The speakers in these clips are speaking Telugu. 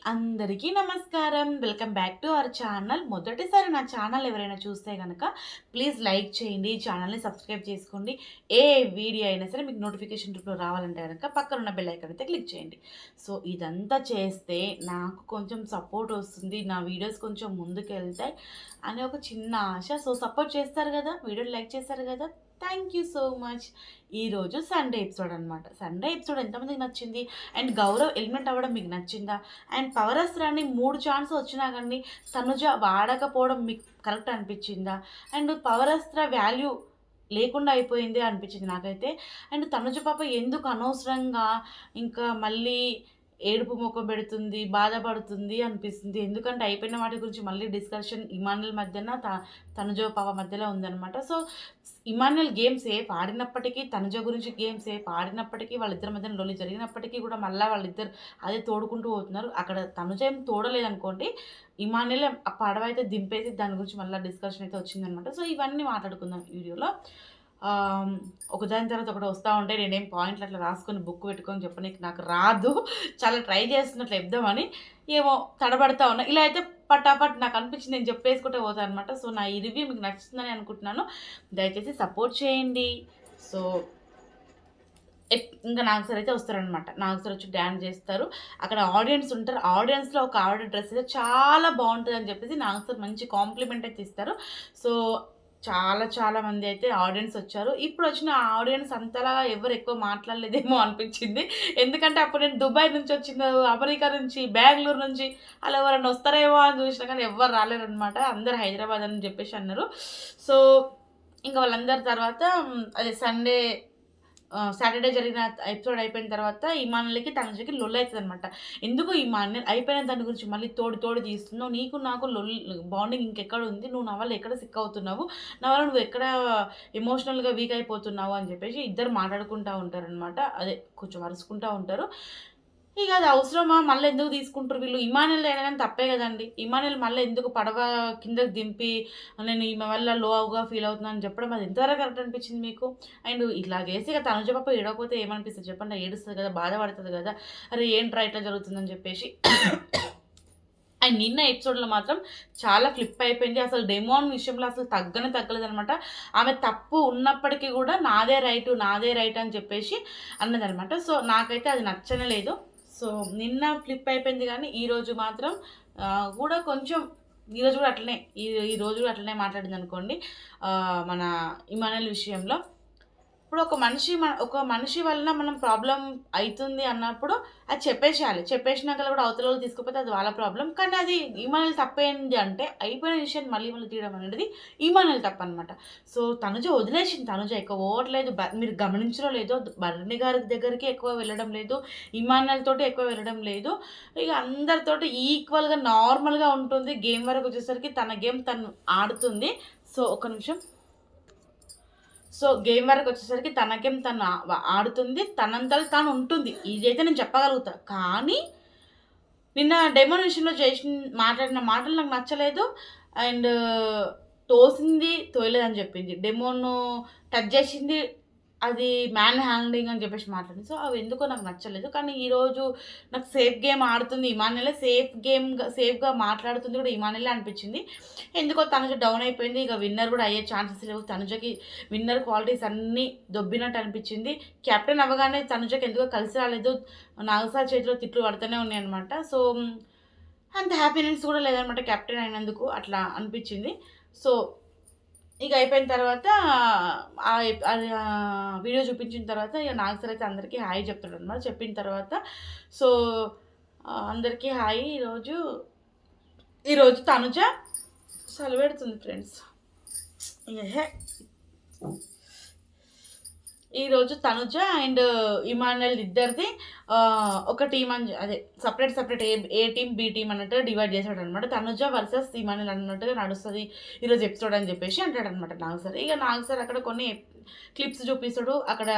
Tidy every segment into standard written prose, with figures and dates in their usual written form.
అందరికీ నమస్కారం. Welcome back to our channel. మొదటిసారి నా ఛానల్ ఎవరైనా చూస్తే గనక ప్లీజ్ లైక్ చేయండి. ఛానల్‌ని సబ్స్క్రైబ్ చేసుకోండి. ఏ వీడియో అయినా సరే మీకు నోటిఫికేషన్ రూపంలో రావాలంటే గనక పక్కనున్న బెల్ ఐకాన్ అయితే క్లిక్ చేయండి. సో, ఇదంతా చేస్తే నాకు కొంచెం సపోర్ట్ వస్తుంది. నా వీడియోస్ కొంచెం ముందుకెళ్తాయి అనే ఒక చిన్న ఆశ. సో, సపోర్ట్ చేస్తారు గదా! వీడియోని లైక్ చేస్తారు గదా! Thank you so much. ఈరోజు సండే ఎపిసోడ్ అనమాట. సండే ఎపిసోడ్ ఎంతమందికి నచ్చింది? అండ్ గౌరవ్ ఎలిమినేట్ అవ్వడం మీకు నచ్చిందా? అండ్ పవర్ అస్త్రాన్ని 3 ఛాన్స్ వచ్చినా గానీ తనుజ వాడకపోవడం మీకు కరెక్ట్ అనిపిచ్చిందా? అండ్ పవర్ అస్త్ర వాల్యూ లేకుండా అయిపోయింది అనిపించింది నాకైతే. అండ్ తనుజ పాప ఎందుకు అనవసరంగా ఇంకా మళ్ళీ ఏడుపు మొఖం పెడుతుంది, బాధపడుతుంది అనిపిస్తుంది. ఎందుకంటే అయిపోయిన వాటి గురించి మళ్ళీ డిస్కషన్ ఇమానుయల్ మధ్యన తనుజ పాప మధ్యలో ఉందనమాట. సో, ఇమానుయల్ గేమ్ సేఫ్ ఆడినప్పటికీ, తనుజ గురించి గేమ్ సేఫ్ ఆడినప్పటికీ, వాళ్ళిద్దరి మధ్యన లొల్లి జరిగినప్పటికీ కూడా మళ్ళా వాళ్ళిద్దరు అదే తోడుకుంటూ పోతున్నారు. అక్కడ తనుజ ఏం తోడలేదనుకోండి, ఇమానుయల్ ఆ పడవ అయితే దింపేసి దాని గురించి మళ్ళీ డిస్కషన్ అయితే వచ్చిందనమాట. సో, ఇవన్నీ మాట్లాడుకుందాం ఈ వీడియోలో. ఒకదాని తర్వాత ఒకటి వస్తా ఉంటే నేనేం పాయింట్లు అట్లా రాసుకొని బుక్ పెట్టుకొని చెప్పనీకి నాకు రాదు. చాలా ట్రై చేస్తున్నట్లు చెప్దామని ఏమో తడబడతా ఉన్నా. ఇలా అయితే పటాపట్ నాకు అనిపించింది నేను చెప్పేసుకుంటే పోతాను అనమాట. సో, నా ఈ రివ్యూ మీకు నచ్చుతుందని అనుకుంటున్నాను. దయచేసి సపోర్ట్ చేయండి. సో, ఇంకా నాగ్ సార్ అయితే వస్తారనమాట. నాగ్ సార్ వచ్చి డ్యాన్స్ చేస్తారు. అక్కడ ఆడియన్స్ ఉంటారు. ఆడియన్స్‌లో ఒక ఆవిడ డ్రెస్ అయితే చాలా బాగుంటుందని చెప్పేసి నాగ్ సార్ మంచి కాంప్లిమెంట్ అయితే ఇస్తారు. సో, చాలా మంది అయితే ఆడియన్స్ వచ్చారు. ఇప్పుడొచ్చిన ఆడియన్స్ అంతలా ఎవరు ఎక్కువ మాట్లాడలేదేమో అనిపించింది. ఎందుకంటే అప్పుడు నేను దుబాయ్ నుంచి వచ్చిన, అమెరికా నుంచి, బెంగుళూరు నుంచి అలా ఎవరైనా వస్తారేమో అని చూసినా కానీ ఎవ్వరు రాలేరనమాట. అందరూ హైదరాబాద్ అని చెప్పేసి అన్నారు. సో, ఇంక వాళ్ళందరి తర్వాత అదే సండే సాటర్డే జరిగిన ఎపిసోడ్ అయిపోయిన తర్వాత ఇమానుయల్‌కి, తనుజకి లొల్లయితదనమాట. ఎందుకు ఇమానుయల్ అయిపోయిన దాని గురించి మళ్ళీ తోడు తీస్తున్నావు. నీకు నాకు బాండింగ్ ఇంకెక్కడుంది? నువ్వు నా వల్ల ఎక్కడ సిక్ అవుతున్నావు? నా వల్ల నువ్వు ఎక్కడ ఎమోషనల్‌గా వీక్ అయిపోతున్నావు అని చెప్పేసి ఇద్దరు మాట్లాడుకుంటా ఉంటారనమాట. అదే కొంచెం అరుచుకుంటా ఉంటారు. ఇక అది అవసరమా? మళ్ళీ ఎందుకు తీసుకుంటారు వీళ్ళు? ఇమానుయల్‌ది అయినా గాని తప్పే గదండీ! ఇమానుయల్ మళ్ళీ ఎందుకు పడవ కిందకి దింపి నేను ఈమె వల్ల లోగా ఫీల్ అవుతున్నా అని చెప్పడం అది ఎంతవరకు కరెక్ట్ అనిపించింది మీకు? అండ్ ఇట్లాగేసి ఇక తనుజ పాప ఏడవకపోతే ఏమనిపిస్తది చెప్పండి? ఏడుస్తది గదా! బాధపడతది గదా! అరే ఏంట్రా ఇట్లా జరుగుతుందని చెప్పేసి. అండ్ నిన్న ఎపిసోడ్‌లో మాత్రం చాలా ఫ్లిప్ అయిపోయింది. అసలు డెమోన్ విషయంలో అసలు తగ్గలేదనమాట. ఆమె తప్పు ఉన్నప్పటికీ గూడా నాదే రైట్ అని చెప్పేసి అన్నదనమాట. సో, నాకైతే అది నచ్చనే లేదు. సో, నిన్న ఫ్లిప్ అయిపోయింది గానీ, ఈరోజు మాత్రం గూడా కొంచెం ఈరోజు గూడా అట్లనే ఈరోజు గూడా అట్లనే మాట్లాడిందనుకోండి మన ఇమానుయల్ విషయంలో. ఇప్పుడు ఒక మనిషి వలన మనం ప్రాబ్లమ్ అయితుంది అన్నప్పుడు అది చెప్పేసేయాలి. చెప్పేసినాక కూడా అవతలోళ్ళు తీసుకోకపోతే అది వాళ్ళ ప్రాబ్లమ్. కానీ అది ఇమానుయల్ తప్పేంటి అంటే అయిపోయిన విషయాన్ని మళ్ళీ తీయడం అనేది ఇమానుయల్ తప్పనమాట. సో, తనుజ వదిలేసింది. తనుజ ఎక్కువ పోవట్లేదు. మీరు గమనించరో లేదో భరణి గారి దగ్గరికి ఎక్కువ వెళ్ళడం లేదు. ఇమానుయల్ తోటి ఎక్కువ వెళ్ళడం లేదు. ఇక అందరితోటి ఈక్వల్‌గా నార్మల్‌గా ఉంటుంది. గేమ్ వరకు వచ్చేసరికి తన గేమ్ తను ఆడుతుంది. సో, ఒక్క నిమిషం. సో, గేమ్ వరకొచ్చేసరికి తన గేమ్ తను ఆడుతుంది. తనంతట తాను ఉంటుంది. ఇదైతే నేను చెప్పగలుగుతా. కానీ, నిన్న డెమోన్ విషయంలో మాట్లాడిన మాటలు నాకు నచ్చలేదు. అండ్ తోయలేదని చెప్పింది. డెమోను టచ్ చేసింది. అది మ్యాన్ హ్యాండ్లింగ్ అని చెప్పేసి మాట్లాడింది. సో, అవి ఎందుకో నాకు నచ్చలేదు. కానీ ఈరోజు నాకు సేఫ్ గేమ్ ఆడుతుంది ఇమానుయలే. సేఫ్‌గా మాట్లాడుతుంది కూడా ఇమానుయలే అనిపించింది. ఎందుకో తనుజ డౌన్ అయిపోయింది. ఇక విన్నర్ కూడా అయ్యే ఛాన్సెస్ లేవు. తనుజకి విన్నర్ క్వాలిటీస్ అన్నీ దొబ్బినట్టు అనిపించింది. కెప్టెన్ అవ్వగానే తనుజకి ఎందుకో కలిసి రాలేదు. నాగసార్ చేతిలో తిట్లు పడుతూనే ఉన్నాయన్నమాట. సో, అంత హ్యాపీనెస్ కూడా లేదనమాట కెప్టెన్ అయినందుకు. అట్లా అనిపించింది. సో, ఇక అయిపోయిన తర్వాత వీడియో చూపించిన తర్వాత ఇక నాగ్ సార్ అయితే అందరికీ హాయ్ చెప్తాడనమాట. చెప్పిన తర్వాత సో, అందరికీ హాయ్. ఈరోజు తనుజ సలిపెడుతుంది ఫ్రెండ్స్. ఏహే! ఈరోజు తనుజ అండ్ ఇమానుయల్ ఇద్దరిది ఒక టీమ్ అదే సెపరేట్ ఏ టీమ్, బి టీమ్ అన్నట్టుగా డివైడ్ చేశాడనమాట. తనుజ వర్సెస్ ఇమానుయల్ అన్నట్టుగా నడుస్తుంది ఈరోజు ఎపిసోడ్ అని చెప్పేసి అంటాడనమాట నాగ్ సార్. ఇక నాగ్ సార్ అక్కడ కొన్ని క్లిప్స్ చూపిస్తాడు. అక్కడ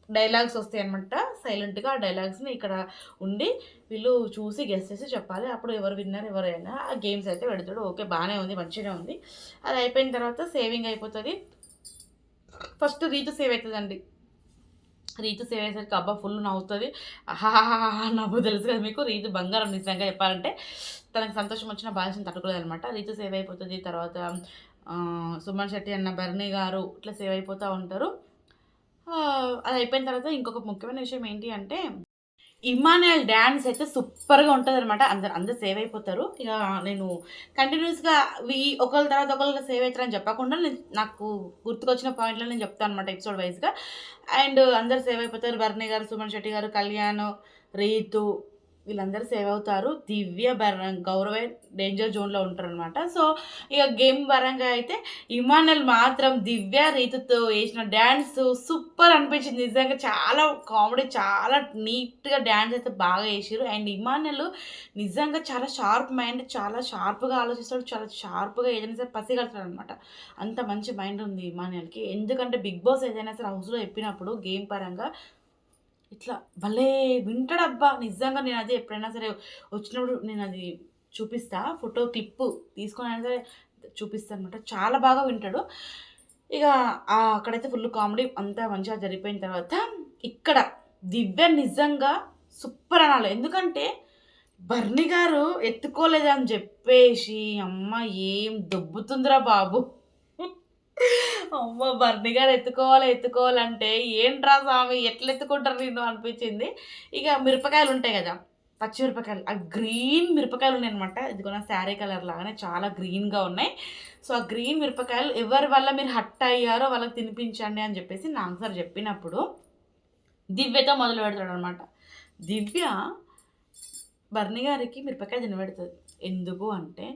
డైలాగ్స్ వస్తాయి అనమాట సైలెంట్‌గా. ఆ డైలాగ్స్‌ని ఇక్కడ ఉండి వీళ్ళు చూసి గెస్ చేసి చెప్పాలి. అప్పుడు ఎవరు విన్నర్ ఎవరైనా ఆ గేమ్స్ అయితే పెడతాడు. ఓకే, బాగానే ఉంది, మంచిగానే ఉంది. అది అయిపోయిన తర్వాత సేవింగ్ అయిపోతుంది. ఫస్ట్ రీతు సేవ్ అవుతుందండి. రీతు సేవ్ అయ్యేసరికి అబ్బా ఫుల్ నవ్వుతుంది. ఆహాహాహా నవ్వు తెలుసు కదా మీకు. రీతు బంగారం నిజంగా చెప్పాలంటే. తనకు సంతోషం వచ్చినా బాధ తట్టుకోలేదనమాట. రీతు సేవ్ అయిపోతుంది. తర్వాత సుమన్ శెట్టి అన్న భరణి గారు ఇట్లా సేవ్ అయిపోతూ ఉంటారు. అది అయిపోయిన తర్వాత ఇంకొక ముఖ్యమైన విషయం ఏంటి అంటే ఇమ్మాన్యుయల్ డ్యాన్స్ అయితే సూపర్‌గా ఉంటదనమాట. అందరూ సేవ్ అయిపోతారు. ఇక నేను కంటిన్యూయస్‌గా ఒకళ్ళ తర్వాత ఒకళ్ళు సేవ్ అయితారని చెప్పకుండా నాకు గుర్తుకొచ్చిన పాయింట్‌లో నేను చెప్తాననమాట ఎపిసోడ్ వైస్‌గా. అండ్ అందరూ సేవ్ అయిపోతారు. భరణి గారు, సుమన్ శెట్టి గారు, కళ్యాణ్, రీతు వీళ్ళందరూ సేవ్ అవుతారు. దివ్య, గౌరవే డేంజర్ జోన్‌లో ఉంటారనమాట. సో, ఇక గేమ్ పరంగా అయితే ఇమానుయల్ మాత్రం దివ్య, రీతుతో ఏసిన డాన్స్ సూపర్ అనిపించింది. నిజంగా చాలా కామెడీ, చాలా నీట్‌గా డాన్స్ అయితే బాగా ఏసిర్రు. అండ్ ఇమానుయల్ నిజంగా చాలా షార్ప్ మైండ్, చాలా షార్ప్‌గా ఆలోచిస్తాడు. చాలా షార్ప్‌గా ఏదైనా సరే పసిగడతాడనమాట. అంత మంచి మైండ్ ఉంది ఇమానుయల్‌కి. ఎందుకంటే బిగ్ బాస్ ఏదైనా సరే హౌస్‌లో చెప్పినప్పుడు గేమ్ పరంగా ఇట్లా భలే వింటాడబ్బా! నిజంగా నేనది ఎప్పుడైనా సరే వచ్చినప్పుడు నేనది చూపిస్తా. ఫోటో క్లిప్పు తీసుకొనైనా సరే చూపిస్తాననమాట. చాలా బాగా వింటాడు. ఇక అక్కడైతే ఫుల్ కామెడీ అంతా మంచిగా జరిగిపోయిన తర్వాత ఇక్కడ దివ్య నిజంగా సూపర్ అనాలి. ఎందుకంటే బర్ని గారు ఎత్తుకోలేదని జెప్పేసి అమ్మ ఏం దొబ్బుతుందిరా బాబు! అమ్మ! బర్ని గారు ఎత్తుకోవాలంటే ఏంట్రా స్వామి ఎట్లెత్తుకుంటారు నిన్ను అనిపించింది. ఇక మిరపకాయలుంటాయి గదా! పచ్చిమిరపకాయలు. ఆ గ్రీన్ మిరపకాయలున్నాయనమాట. ఇదిగో నా శారీ కలర్ లాగానే చాలా గ్రీన్‌గా ఉన్నాయి. సో, ఆ గ్రీన్ మిరపకాయలు ఎవరి వల్ల మీరు హర్ట్ అయ్యారో వాళ్ళకి తినిపించండి అని జెప్పేసి నాకు సార్ జెప్పినప్పుడు దివ్యతో మొదలు పెడతాడనమాట. దివ్య బర్ని గారికి మిరపకాయ తినబెడతది. ఎందుకు అంటే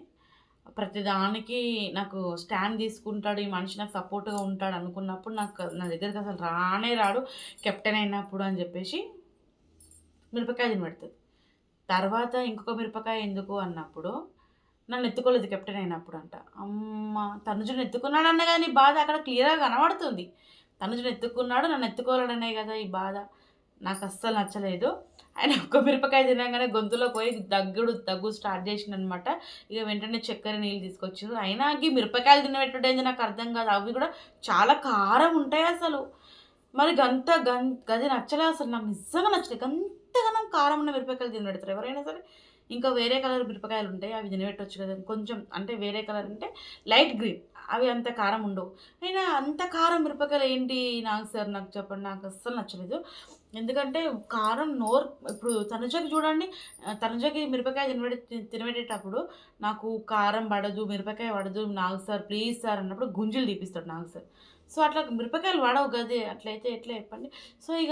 ప్రతిదానికి నాకు స్టాండ్ తీసుకుంటాడు. ఈ మనిషి నాకు సపోర్ట్‌గా ఉంటాడు అనుకున్నప్పుడు నా దగ్గరికి అసలు రానే రాడు కెప్టెన్ అయినప్పుడు అని చెప్పేసి మిరపకాయ తినబెడతది. తర్వాత ఇంకొక మిరపకాయ ఎందుకు అన్నప్పుడు నన్ను ఎత్తుకోలేదు కెప్టెన్ అయినప్పుడు అంట. అమ్మ! తనుజుని ఎత్తుకున్నాడనే కదా నీ బాధ అక్కడ క్లియర్‌గా కనబడుతుంది. తనుజుని ఎత్తుకున్నాడు నన్ను ఎత్తుకోలేడనే కదా ఈ బాధ. నాకు అస్సలు నచ్చలేదు. ఆయన ఒక్క మిరపకాయ తినంగానే గొంతులో పోయి దగ్గు స్టార్ట్ చేసిండనమాట. ఇక వెంటనే చక్కెర నీళ్ళు తీసుకొచ్చిండ్రు. అయినా ఈ మిరపకాయలు తినబెట్టుడేంది నాకు అర్థం కాదు. అవి కూడా చాలా కారం ఉంటాయి అసలు. మరి గది నచ్చలే అసలు నాకు నిజంగా నచ్చలేదు. గంతగనం కారం ఉన్న మిరపకాయలు తినబెడతారు ఎవరైనా సరే. ఇంకా వేరే కలర్ మిరపకాయలుంటాయి. అవి తినబెట్టొచ్చు కదా! కొంచెం అంటే వేరే కలర్ అంటే లైట్ గ్రీన్. అవి అంత కారం ఉండవు. అయినా అంత కారం మిరపకాయలు ఏంటి నాకు సార్ నాకు చెప్పండి. నాకు అస్సలు నచ్చలేదు. ఎందుకంటే కారం ఇప్పుడు తనుజకి చూడండి. తనుజకి మిరపకాయ తినబెట్టేటప్పుడు నాకు కారం పడదు, మిరపకాయ పడదు. నాగు సార్ ప్లీజ్ సార్ అన్నప్పుడు గుంజులు తీపిస్తాడు నాగు సార్. సో, అట్లా మిరపకాయలు పడవు గదే అట్లయితే ఎట్లా చెప్పండి. సో, ఇక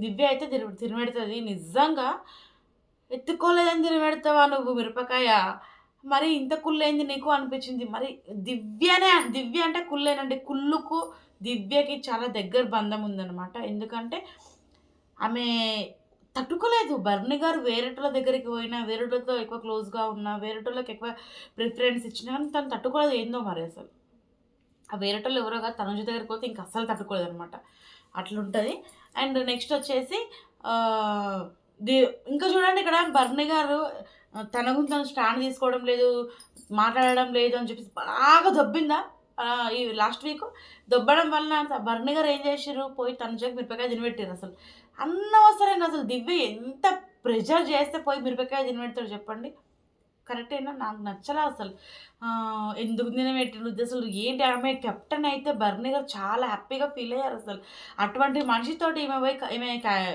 దివ్య అయితే తినబెడతది. నిజంగా ఎత్తుకోలేదని తినబెడతావా నువ్వు మిరపకాయ? మరి ఇంత కుళ్ళేంది నీకు అనిపించింది. మరి దివ్య అంటే కుళ్ళేనండి. కుళ్ళుకు దివ్యకి చాలా దగ్గర బంధం ఉందనమాట. ఎందుకంటే ఆమె తట్టుకోలేదు. భరణి గారు వేరేటోళ్ళ దగ్గరికి పోయినా, వేరేటోళ్ళతో ఎక్కువ క్లోజ్‌గా ఉన్నా, వేరేటోళ్ళకి ఎక్కువ ప్రిఫరెన్స్ ఇచ్చినా కానీ తను తట్టుకోలేదు ఏందో మరి అసలు. ఆ వేరేటోళ్ళు ఎవరో కాదు తనుజ దగ్గరికి పోతే ఇంక అస్సలు తట్టుకోలేదనమాట. అట్లుంటది. అండ్ నెక్స్ట్ వచ్చేసి ఆహ్, ది ఇంకా చూడండి ఇక్కడ భరణి గారు తన గురించి తను స్టాండ్ తీసుకోవడం లేదు, మాట్లాడడం లేదు అని చెప్పేసి బాగా దొబ్బిందా ఈ లాస్ట్ వీక్. దొబ్బడం వలన భరణి గారు ఏం చేసిర్రు, పోయి తనుజకి మిరపకాయ తినబెట్టిర్రు అసలు. అనవసరంగా అసలు దివ్య ఎంత ప్రెషర్ చేస్తే పోయి మిరపకాయ తినబెడతాడు చెప్పండి. కరెక్టేనా? నాకు నచ్చలా అసలు. ఎందుకు తినబెట్టిర్రు అసలు ఏంటి ఆమె కెప్టెన్ అయితే భరణి గారు చాలా హ్యాపీగా ఫీల్ అయ్యారసలు. అటువంటి మనిషితోటి ఈమె పోయి ఈమె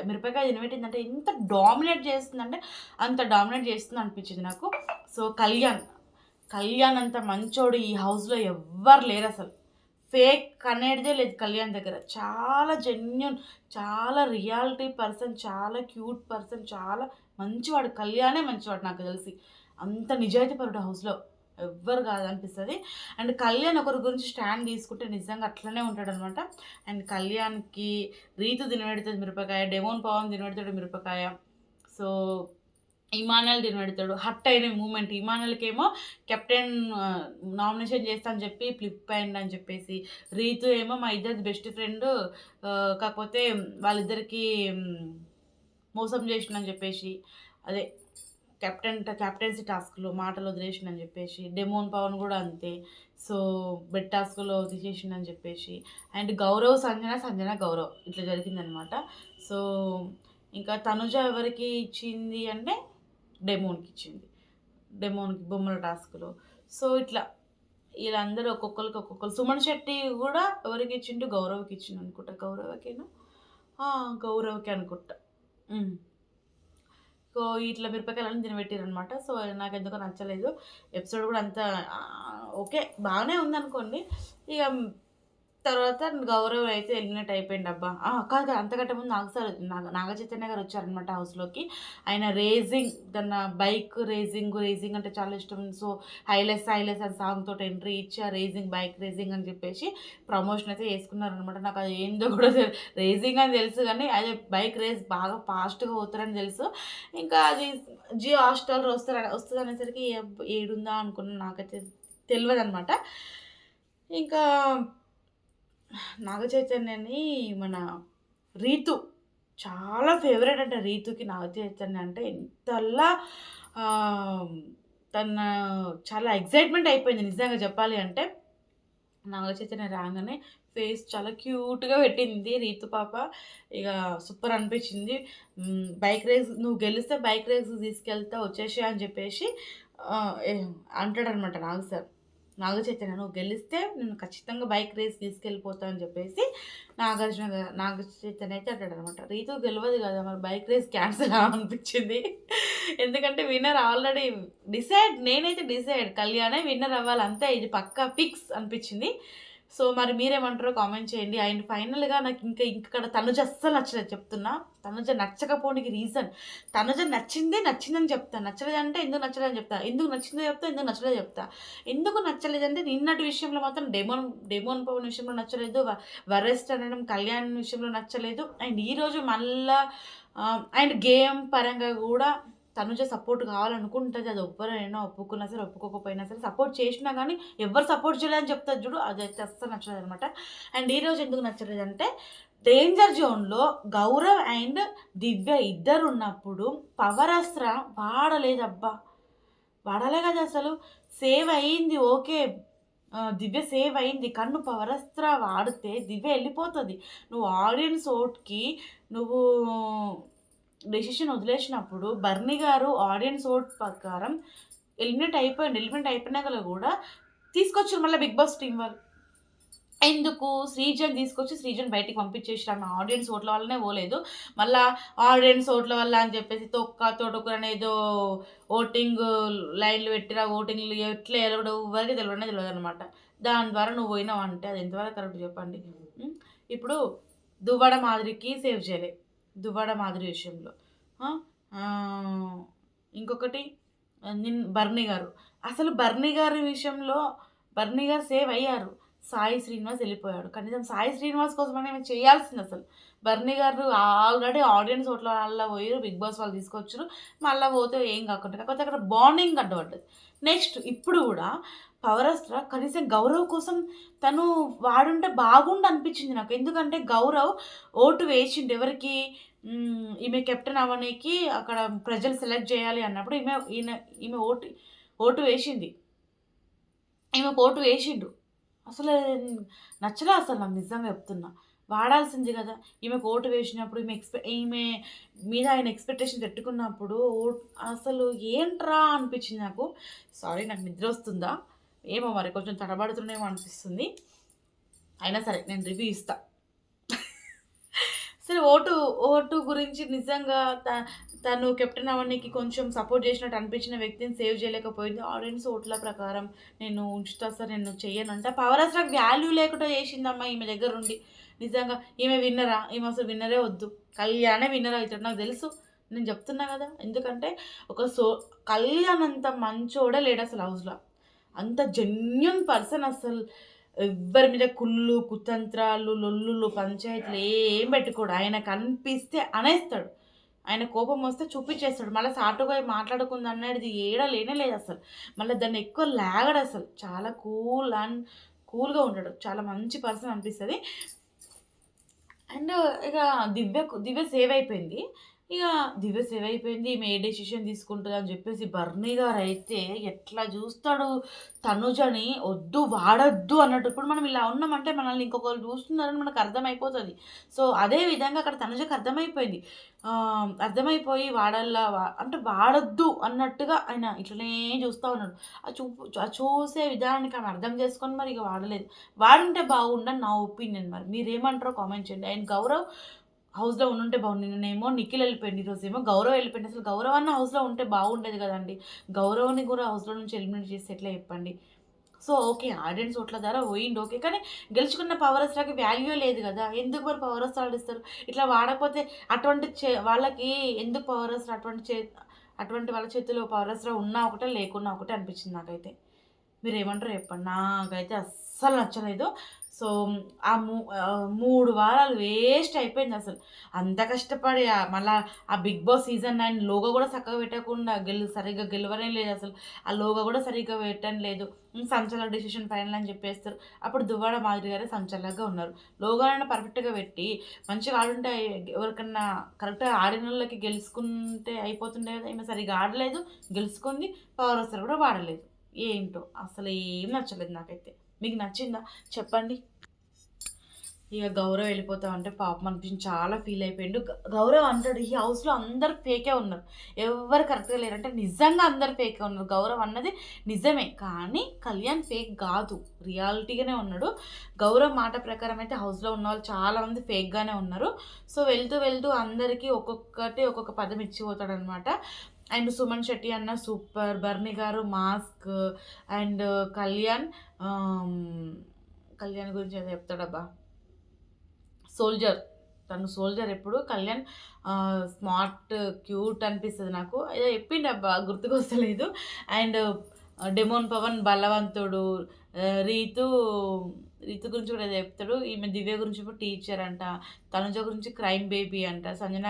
మిరపకాయ తినబెట్టిందంటే ఎంత డామినేట్ చేస్తుందంటే అంత డామినేట్ చేస్తుంది అనిపించింది నాకు. సో, కళ్యాణ్ అంత మంచోడు ఈ హౌస్‌లో ఎవ్వరు లేరసలు. ఫేక్ అనేటిదే లేదు కళ్యాణ్ దగ్గర. చాలా జెన్యూన్, చాలా రియాలిటీ పర్సన్, చాలా క్యూట్ పర్సన్, చాలా మంచివాడు. కళ్యాణే మంచివాడు నాకు తెలిసి. అంత నిజాయితీపరుడు హౌస్‌లో. ఎవ్వరు కాదనిపిస్తది. అండ్ కళ్యాణ్ ఒకరి గురించి స్టాండ్ తీసుకుంటే నిజంగా అట్లనే ఉంటాడనమాట. అండ్ కళ్యాణ్‌కి రీతు తినబెడుతది మిరపకాయ, డెమోన్ పవన్ తినబెడతాడు మిరపకాయ. సో, ఇమానుయల్ తినబెడతాడు. హర్ట్ అయిన మూమెంట్. ఇమానుయల్‌కేమో కెప్టెన్ నామినేషన్ చేస్తా అని చెప్పి ఫ్లిప్ అయిండని చెప్పేసి. రీతు ఏమో మా ఇద్దరిది బెస్ట్ ఫ్రెండ్ కాకపోతే వాళ్ళిద్దరికీ మోసం చేసిండని చెప్పేసి. అదే క్యాప్టెన్సీ టాస్క్లో మాటలు వదిలేసిందని చెప్పేసి, డెమోన్ పవన్ కూడా అంతే. సో బెడ్ టాస్క్లో తీసేసిందని చెప్పేసి, అండ్ గౌరవ్ సంజన, సంజన గౌరవ్ ఇట్లా జరిగిందనమాట. సో ఇంకా తనుజ ఎవరికి ఇచ్చింది అంటే డెమోన్కి ఇచ్చింది, డెమోన్కి బొమ్మల టాస్క్లో. సో ఇట్లా వీళ్ళందరూ ఒక్కొక్కరు సుమన్ శెట్టి కూడా ఎవరికి ఇచ్చిండు, గౌరవ్కి ఇచ్చిండు అనుకుంటా. గౌరవకేనా, గౌరవ్కి అనుకుంటా. సో ఇట్లా మిరపకాయలన్నీ తినబెట్టారనమాట. సో నాకెందుకో నచ్చలేదు. ఎపిసోడ్ కూడా అంత ఓకే బాగానే ఉందనుకోండి. ఇక తర్వాత గౌరవ్ అయితే ఎలిమినేట్ అయిపోయింది అబ్బా. కాదు అంతకంటే ముందు నాగ చైతన్య గారు వచ్చారనమాట హౌస్లోకి. ఆయన రేసింగ్ తన బైక్ రేసింగ్ అంటే చాలా ఇష్టం. సో హైలెస్ అని సాంగ్ తోటి ఎంట్రీ ఇచ్చి ఆ బైక్ రేసింగ్ అని చెప్పేసి ప్రమోషన్ అయితే చేసుకున్నారనమాట. నాకు అది ఏందో కూడా రేసింగ్ అని తెలుసు, కానీ అదే బైక్ రేస్ బాగా ఫాస్ట్గా పోతారని తెలుసు. ఇంకా అది జియో హాట్‌స్టార్‌లో వస్తుంది అనేసరికి ఏడుందా అనుకున్నాను, నాకైతే తెలియదు అనమాట. ఇంకా నాగ చైతన్యని మన రీతు చాలా ఫేవరెట్ అంట. రీతుకి నాగ చైతన్య అంటే ఎంతలా తన చాలా ఎక్సైట్మెంట్ అయిపోయింది నిజంగా చెప్పాలి అంటే. నాగ చైతన్య రాగానే ఫేస్ చాలా క్యూట్గా పెట్టింది రీతు పాప. ఇక సూపర్ అనిపించింది. బైక్ రేస్ నువ్వు గెలిస్తే బైక్ రేస్ తీసుకెళ్తా వచ్చేసి అని చెప్పేసి అంటాడనమాట నాగ చైతన్య, నువ్వు గెలిస్తే నేను ఖచ్చితంగా బైక్ రేస్ తీసుకెళ్ళిపోతా అని చెప్పేసి నాగ చైతన్య అయితే అంటాడనమాట. రీతు గెలవదు కదా, మరి బైక్ రేస్ క్యాన్సిల్ అనిపించింది. ఎందుకంటే విన్నర్ ఆల్రెడీ నేనైతే డిసైడ్ కళ్యాణే విన్నర్ అవ్వాలి అంతే, ఇది పక్కా ఫిక్స్ అనిపించింది. సో మరి మీరేమంటారో కామెంట్ చేయండి. అండ్ ఫైనల్గా నాకు ఇక్కడ తనుజ అస్సలు నచ్చలేదు చెప్తున్నా. తనుజ నచ్చకపోవడానికి రీజన్, తనుజ నచ్చిందని చెప్తా, నచ్చలేదంటే ఎందుకు నచ్చలేదని చెప్తా, ఎందుకు నచ్చిందో చెప్తా, ఎందుకు నచ్చలేదో చెప్తా. ఎందుకు నచ్చలేదంటే నిన్నటి విషయంలో మాత్రం డెమోన్ పవన్ విషయంలో నచ్చలేదు, వరెస్ట్ అనడం కళ్యాణ్ విషయంలో నచ్చలేదు. అండ్ ఈరోజు మళ్ళా అండ్ గేమ్ పరంగా కూడా తనుజ సపోర్ట్ కావాలనుకుంటుంది. అది ఎవ్వరైనా ఒప్పుకున్నా సరే ఒప్పుకోకపోయినా సరే సపోర్ట్ చేసినా కానీ ఎవరు సపోర్ట్ చేయలేదని చెప్తారు చూడు, అది అయితే అస్సలు నచ్చలేదు అనమాట. అండ్ ఈరోజు ఎందుకు నచ్చలేదంటే డేంజర్ జోన్లో గౌరవ్ అండ్ దివ్య ఇద్దరు ఉన్నప్పుడు పవర్ అస్త్ర వాడలేదబ్బా, వాడలే కదా అసలు. సేవ్ అయ్యింది ఓకే, దివ్య సేవ్ అయింది, కన్ను పవరస్త్ర వాడితే దివ్య వెళ్ళిపోతుంది. నువ్వు ఆడియన్స్ ఓట్కి నువ్వు డెసిషన్ వదిలేసినప్పుడు బర్నీ గారు ఆడియన్స్ ఓట్ ప్రకారం ఎలిమినేట్ అయిపోయినాక కూడా తీసుకొచ్చారు మళ్ళీ బిగ్ బాస్ టీం వాళ్ళు. ఎందుకు శ్రీజన్ తీసుకొచ్చి శ్రీజన్ బయటికి పంపించేసారు, ఆమె ఆడియన్స్ ఓట్ల వల్లనే పోలేదు. మళ్ళీ ఆడియన్స్ ఓట్ల వల్ల అని చెప్పేసి తోటకూర అనేదో ఓటింగ్ లైన్లు పెట్టిరా, ఓటింగ్లు ఎట్లా ఎవరు ఎవరికి తెలియదు అనమాట. దాని ద్వారా నువ్వు పోయినావు అంటే అది ఎంతవరకు కరెక్ట్ చెప్పండి. ఇప్పుడు దువ్వాడ మాదిరికి సేవ్ చేయలే, దువ్వాడ మాదిరి విషయంలో. ఇంకొకటి బర్నీ గారు, అసలు బర్నీ గారి విషయంలో బర్నీ గారు సేవ్ అయ్యారు, సాయి శ్రీనివాస్ వెళ్ళిపోయాడు. కనీసం సాయి శ్రీనివాస్ కోసమైనా మేము చేయాల్సింది అసలు. బర్నీ గారు ఆల్రెడీ ఆడియన్స్ ఓట్ల వల్ల పోయారు, బిగ్ బాస్ వాళ్ళు తీసుకొచ్చారు, మళ్ళీ పోతే ఏం కాకుండా కాకపోతే అక్కడ బాండింగ్ అడ్డపడ్డది. నెక్స్ట్ ఇప్పుడు కూడా పవరస్త్ర కనీసం గౌరవ్ కోసం తను వాడుంటే బాగుండు అనిపించింది నాకు. ఎందుకంటే గౌరవ్ ఓటు వేసిండు ఎవరికి, ఈమె కెప్టెన్ అవ్వడానికి అక్కడ ప్రజలు సెలెక్ట్ చేయాలి అన్నప్పుడు ఈమె ఓటు వేసింది, ఈమెకు ఓటు వేసిండు. అసలు నచ్చలే అసలు నాకు నిజంగా చెప్తున్నా. వాడాల్సింది కదా, ఈమెకు ఓటు వేసినప్పుడు ఈమె మీద ఆయన ఎక్స్పెక్టేషన్ పెట్టుకున్నప్పుడు అసలు ఏంట్రా అనిపించింది నాకు. సారీ నాకు నిద్ర వస్తుందా ఏమో మరి, కొంచెం తడబడుతున్నామో అనిపిస్తుంది. అయినా సరే నేను రివ్యూ ఇస్తా. సరే ఓటు గురించి నిజంగా తను కెప్టెన్ అవ్వడానికి కొంచెం సపోర్ట్ చేసినట్టు అనిపించిన వ్యక్తిని సేవ్ చేయలేకపోయింది. ఆడియన్స్ ఓట్ల ప్రకారం నేను ఉంచుతా సార్, నేను చెయ్యనంట. పవర్ అసలు వాల్యూ లేకుండా చేసిందమ్మా ఈమె దగ్గర ఉండి. నిజంగా ఈమె విన్నరా, ఈమె అసలు విన్నరే వద్దు, కళ్యాణే విన్నర్ అవుతాడు నాకు తెలుసు, నేను చెప్తున్నా కదా. ఎందుకంటే కళ్యాణ్ అంత మంచోడే లేడు అసలు హౌస్లో, అంత జెన్యున్ పర్సన్. అసలు ఎవ్వరి మీద కుళ్ళు కుతంత్రాలు లొల్లులు పంచాయతీలు ఏం పెట్టుకోడు, ఆయన కనిపిస్తే అనేస్తాడు, ఆయన కోపం వస్తే చూపించేస్తాడు. మళ్ళీ సాటుగా మాట్లాడుకుంది అన్నది లేనే లేదు అసలు. మళ్ళీ దాన్ని ఎక్కువ లాగడు అసలు, చాలా కూల్గా ఉంటాడు, చాలా మంచి పర్సన్ అనిపిస్తుంది. అండ్ ఇక దివ్య సేవ్ అయిపోయింది. ఇక దివ్య సేవ్ అయిపోయింది. ఈమె ఏ డెసిషన్ తీసుకుంటదని జెప్పేసి బర్నీ గారైతే ఎట్లా జూస్తాడు తనుజని ఒద్దు, వాడొద్దు అన్నట్టు. ఇప్పుడు మనం ఇలా ఉన్నామంటే మనల్ని ఇంకొకళ్ళు జూస్తున్నారని మనకు అర్థమైపోతది. సో, అదే విధంగా అక్కడ తనుజకి అర్థమైపోయింది. అర్థమైపోయి అంటే వాడొద్దు అన్నట్టుగా ఆయన ఇట్లనే జూస్తా ఉన్నాడు. ఆ చూసే విధానానికి ఆమె అర్థం చేసుకొని మరి ఇగ వాడలేదు. వాడుంటే బాగుండని నా ఒపీనియన్ మరి. మీరేమంటారో కామెంట్ చేయండి. అండ్ గౌరవ్ హౌస్‌లో ఉండుంటే బాగుండు. నిన్నేమో నిఖిల్ ఎళ్ళిపోయిండు. ఈరోజేమో గౌరవ్ ఎళ్ళిపోయిండు. అసలు గౌరవ్ అన్న హౌస్‌లో ఉంటే బాగుండేది గదండీ! గౌరవ్‌ని గూడా హౌస్‌లో నుంచి ఎలిమినేట్ చేస్తే ఎట్లా చెప్పండి? So, okay. ఆడియన్స్ ఓట్ల ద్వారా పోయిండు ఓకే. కానీ గెలుచుకున్న పవర్ స్టార్‌కి వాల్యూయే లేదు గదా! ఎందుకు మరి పవర్ స్టార్ ఇస్తారు? ఇట్లా వాడకపోతే అటువంటి వాళ్ళకి ఎందుకు పవర్ స్టార్ అటువంటి వాళ్ళ చేతిలో పవర్ స్టార్ ఉన్నా ఒకటే, లేకున్నా ఒకటే అనిపించింది నాకైతే. మీరేమంటారో చెప్పండి. నాకైతే అస్సలు నచ్చలేదు. సో, 3 వారాలు వేస్ట్ అయిపోయిందసలు. అంత కష్టపడి మళ్ళా ఆ 'బిగ్ బాస్' సీజన్ 9 లోగో గూడా సక్కగా పెట్టకుండా సరిగ్గా గెలవనే లేదసలు. ఆ లోగో గూడా సరిగ్గా పెట్టని లేదు. సంచలన డెసిషన్ ఫైనల్ అని చెప్పేస్తారు. అప్పుడు దువ్వాడ మాదిరి గారే సంచలనంగా ఉన్నారు. లోగోనైనా పర్ఫెక్ట్‌గా పెట్టి మంచిగా ఆడుంటే ఎవరికన్నా కరెక్ట్‌గా ఆడినోళ్ళకి గెలుచుకుంటే అయిపోతుండే కదా! ఈమె సరిగ్గా ఆడలేదు, గెలుచుకుంది, పవర్ స్టార్ కూడా వాడలేదు. ఏంటో అసలు ఏం నచ్చలేదు నాకైతే. మీకు నచ్చిందా చెప్పండి? ఇక గౌరవ్ వెళ్ళిపోతా ఉంటే పాపం అనిపించి చాలా ఫీల్ అయిపోయిండు. గౌరవ్ అంటాడు, "ఈ హౌస్‌లో అందరూ ఫేకే ఉన్నారు. ఎవ్వరు కరెక్ట్‌గా లేరు." అంటే నిజంగా అందరూ ఫేకే ఉన్నారు. గౌరవ్ అన్నది నిజమే. కానీ కళ్యాణ్ ఫేక్ గాదు. రియాలిటీగానే ఉన్నాడు. గౌరవ్ మాట ప్రకారం అయితే హౌస్‌లో ఉన్నవాళ్ళు చాలామంది ఫేక్‌గానే ఉన్నారు. సో, వెళ్తూ వెళ్తూ అందరికీ ఒక్కొక్క పదం ఇచ్చిపోతాడనమాట. అండ్ సుమన్ శెట్టి అన్న సూపర్. బర్నీ గారు మాస్క్. అండ్ కళ్యాణ్ కళ్యాణ్ గురించి ఏదో చెప్తాడబ్బా! సోల్జర్. తను సోల్జర్ ఎప్పుడు. కళ్యాణ్ స్మార్ట్, క్యూట్ అనిపిస్తది నాకు. ఏదో చెప్పిండబ్బా గుర్తుకొస్తలేదు. అండ్ డెమోన్ పవన్ బలవంతుడు. రీతు గురించి కూడా ఏదో చెప్తాడు. ఈమె దివ్య గురించి ఏమో టీచర్ అంట. తనుజ గురించి క్రైమ్ బేబీ అంట. సంజన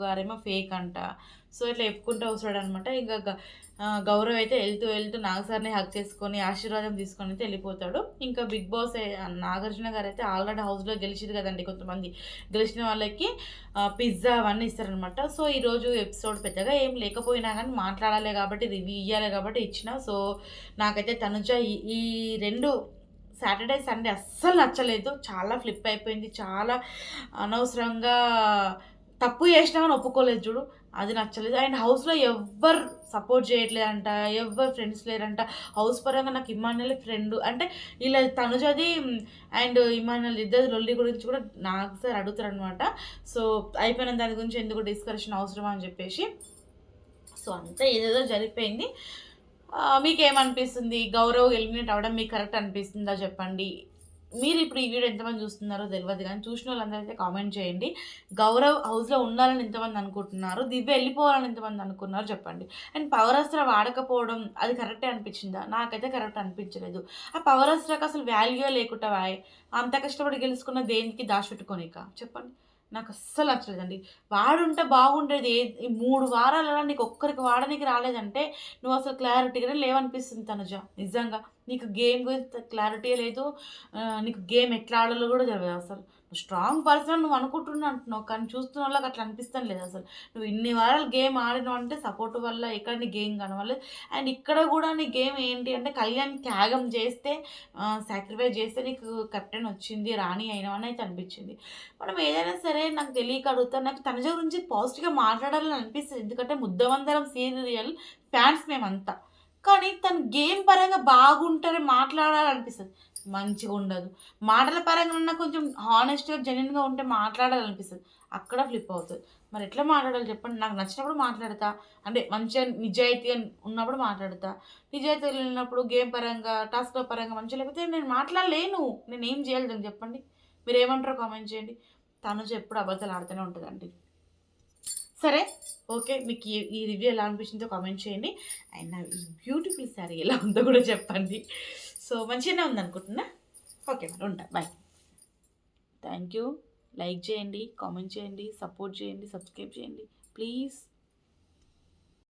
గారేమో ఫేక్ అంట. సో, ఇట్లా చెప్పుకుంటూ వస్తాడనమాట. ఇంకా గౌరవ్ అయితే వెళ్తూ నాగ సార్‌ని హగ్ చేసుకొని, ఆశీర్వాదం తీసుకొని అయితే వెళ్ళిపోతాడు. ఇంకా బిగ్ బాస్ నాగార్జున గారైతే ఆల్రెడీ హౌస్‌లో గెలిచిర్రు కదండీ కొంతమంది. గెలిచిన వాళ్ళకి పిజ్జా అవన్నీ ఇస్తారనమాట. సో, ఈరోజు ఎపిసోడ్ పెద్దగా ఏం లేకపోయినా గానీ మాట్లాడాలి కాబట్టి, రివ్యూ ఇయ్యాలి కాబట్టి ఇచ్చిన. సో, నాకైతే తనుజ ఈ 2 సాటర్‌డే, సండే అస్సలు నచ్చలేదు. చాలా ఫ్లిప్ అయిపోయింది. చాలా అనవసరంగా తప్పు చేసినా గాని ఒప్పుకోలేదు చూడు. అది నచ్చలేదు. అండ్ హౌస్‌లో ఎవ్వరు సపోర్ట్ చేయట్లేదంట. ఎవ్వరు ఫ్రెండ్స్ లేరంట. హౌస్ పరంగా నాకు ఇమ్మాన్యుయల్ ఫ్రెండు. అంటే ఇలా తనుజది అండ్ ఇమ్మాన్యుయల్ ఇద్దరిది లొల్లి గురించి కూడా నాకు సార్ అడుగుతారనమాట. సో, అయిపోయిన దాని గురించి ఎందుకు డిస్కషన్ అవసరమా అని చెప్పేసి. సో, అంతా ఏదేదో జరిగిపోయింది. మీకేమనిపిస్తుంది? గౌరవ్ ఎలిమినేట్ అవ్వడం మీకు కరెక్ట్ అనిపిస్తుందా చెప్పండి? మీరిప్పుడు ఈ వీడియో ఎంతమంది చూస్తున్నారో తెలవదు గానీ, చూసినోళ్ళందరూ అయితే కామెంట్ చేయండి. గౌరవ్ హౌస్‌లో ఉండాలని ఎంతమంది అనుకుంటున్నారు? దివ్య వెళ్ళిపోవాలని ఎంతమంది అనుకున్నారో చెప్పండి. అండ్ పవర్ అస్త్ర వాడకపోవడం అది కరెక్టే అనిపించిందా? నాకైతే కరెక్ట్ అనిపించలేదు. ఆ పవర్ అస్త్రకి అసలు వాల్యూయే లేకుండా అంత కష్టపడి గెలుచుకున్న దేనికి దాచిపెట్టుకోనీకా చెప్పండి? నాకస్సలు నచ్చలేదండి. వాడుంటే బాగుండేది. ఈ 3 వారాలలో నీకు ఒక్కరికి వాడనీకి రాలేదంటే, నువ్వసలు క్లారిటీగానే లేవనిపిస్తుంది తనుజ. నిజంగా. నీకు గేమ్ గురించి క్లారిటీయే లేదు. నీకు గేమ్ ఎట్లా ఆడాలో గూడా తెలవదసలు. నువ్వు స్ట్రాంగ్ పర్సన్ నువ్వు అంటున్నావు. కానీ చూస్తున్నోళ్ళకి అట్లా అనిపిస్తం లేదసలు. నువ్వు ఇన్ని వారాలు గేమ్ ఆడినావంటే సపోర్ట్ వల్ల ఎక్కడ నీ గేమ్ కనవలేదు. అండ్ ఇక్కడ గూడా నీ గేమ్ ఏంటి అంటే కళ్యాణ్ త్యాగం చేస్తే సాక్రిఫైస్ చేస్తే నీకు కెప్టెన్ వచ్చింది, రాణి అయినావని అయితే అనిపించింది. మనం ఏదైనా సరే నాకు తెలియక అడుగుతా. నాకు తనుజ గురించి పాజిటివ్‌గా మాట్లాడాలని అనిపిస్తది. ఎందుకంటే ముద్దమందరం సీరియల్ ఫ్యాన్స్ మేమంతా. కానీ తను గేమ్ పరంగా బాగుంటేనే మాట్లాడాలనిపిస్తది. మంచిగుండదు. మాటల పరంగానన్నా కొంచెం హానెస్ట్‌గా, జెన్యూన్‌గా ఉంటే మాట్లాడాలనిపిస్తది. అక్కడ ఫ్లిప్ అవుతది. మరి ఎట్లా మాట్లాడాలి చెప్పండి? నాకు నచ్చినప్పుడు మాట్లాడతా. అంటే మంచిగా నిజాయితీగా ఉన్నప్పుడు మాట్లాడతా. నిజాయితీగా లేనప్పుడు గేమ్ పరంగా, టాస్క్‌ల పరంగా మంచిగా లేకపోతే నేను మాట్లాడలేను. నేనేం చేయాలి దానికి చెప్పండి? మీరేమంటారో కామెంట్ చేయండి. తనుజ ఎప్పుడు అబద్ధాలు ఆడుతూనే ఉంటదండి. సరే. ఓకే. మీకు ఈ రివ్యూ ఎలా అనిపించిందో కామెంట్ చేయండి. అండ్ నా ఈ బ్యూటిఫుల్ శారీ ఎలా ఉందో కూడా చెప్పండి. సో, మంచిగానే ఉందనుకుంటున్నా. ఓకే మరి ఉంటా. బాయ్. Thank you. లైక్ చేయండి, కామెంట్ చేయండి, సపోర్ట్ చేయండి, సబ్స్క్రైబ్ చేయండి. ప్లీజ్.